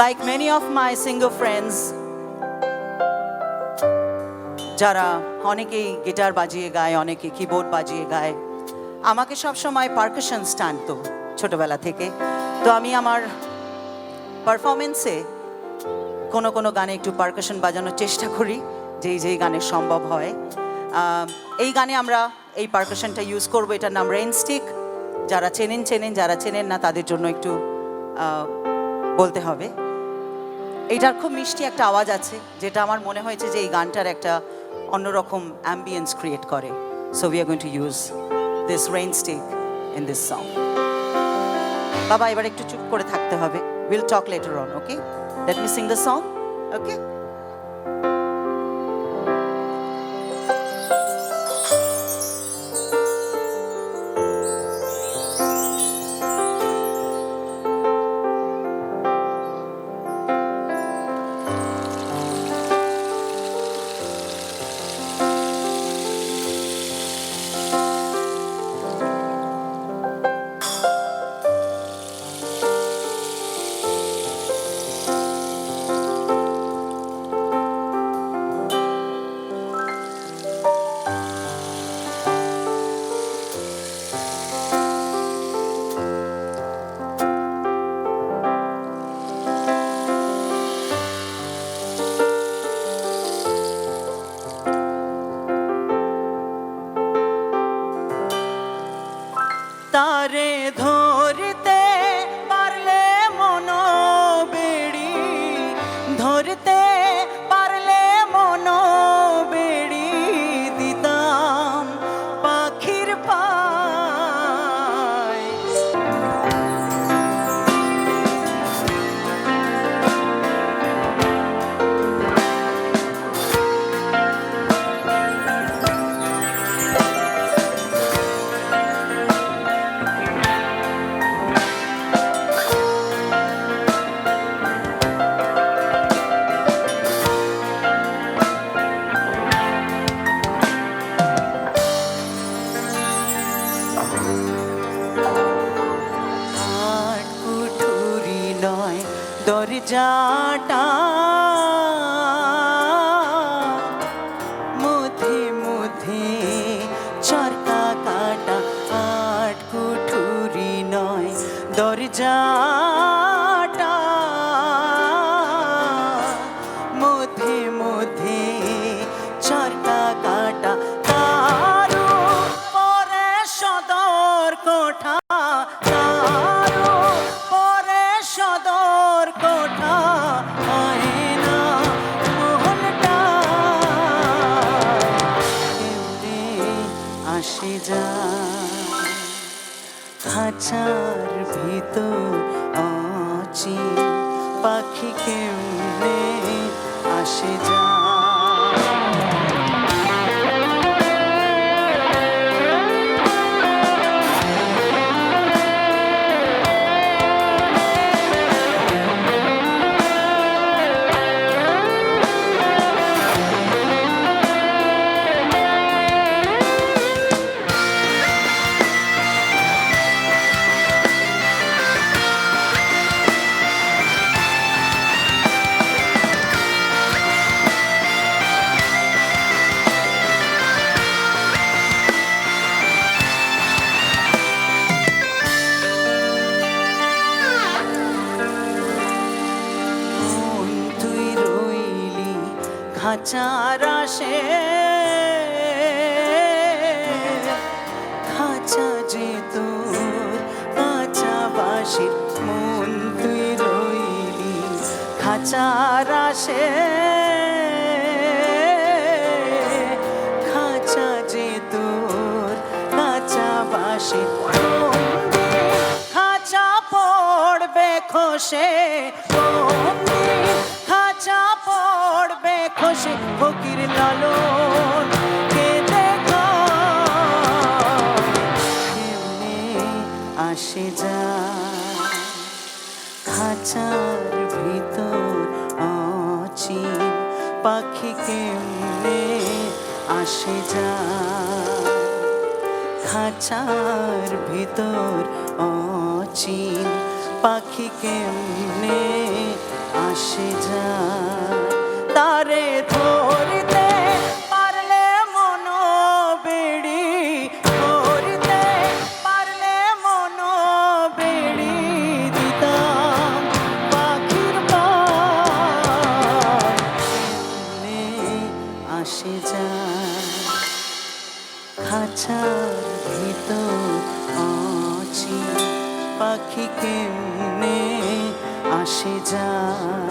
Like many of my singer friends, যারা অনেকেই guitar বাজিয়ে গায়, অনেকে কিবোর্ড বাজিয়ে গায়, আমাকে সব সময় পারকাশনস টানতো ছোটবেলা থেকে। তো আমি আমার পারফরমেন্সে কোনো কোনো গানে একটু পারকাশন বাজানোর চেষ্টা করি, যেই গানে সম্ভব হয়। এই গানে আমরা এই পারকাশনটা ইউজ করবো, এটার নাম রেইন স্টিক। যারা চেনেন, যারা চেনেন না তাদের জন্য একটু বলতে হবে। এইটার খুব মিষ্টি একটা আওয়াজ আছে, যেটা আমার মনে হয়েছে যে এই গানটার একটা অন্যরকম অ্যাম্বিয়েন্স ক্রিয়েট করে। So we are going to use this rain stick in this song. বাবা এবার একটু চুপ করে থাকতে হবে। Will talk later on, okay? Let me sing the song, okay? তারে ধরতে পারলে মন বেড়ি, ধরতে পারলে মন বেড়ি দিতাম পাখির পায়। দরজাটা মধ্যে মধ্যে চরকা কাটা, আট কুঠুরি নয় দরজাটা মধ্যে মধ্যে চরকা কাটা। তারও পরে সদর কোঠা, তারও পরে সদর কোঠা, আয়না মোহনটা কেমনে আসে যায় খাঁচার ভিতর অচিন পাখি, কেমনে আসে যায়। খাঁচার আসে খাঁচা যে তোর কাঁচা বাসির, মন তুই রইলি খাঁচার আসে খাঁচা যে তোর কাঁচা বাসির। খাঁচা পড়বে খসে, খাঁচা পড়বে খসে, ফকির লালন কে দেখা কেমনে আসে যায় খাঁচার ভিতর অচিন পাখি, কেমনে আসে যায় খাঁচার ভিতর অচিন পাখি, কেমনে আসে যায় তারে ধরতে পারলে মনো বেড়ি ধরতে পারলে মনো বেড়ি দিতাম পাখির পায় এমনে আসে যায় খাঁচার ভিতর আছি পাখি কেমনে আসে যায়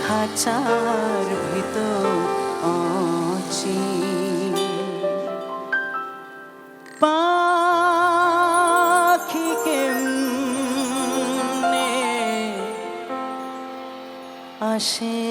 খাঁচার ভিতর আছি পাখি কেমনে আসে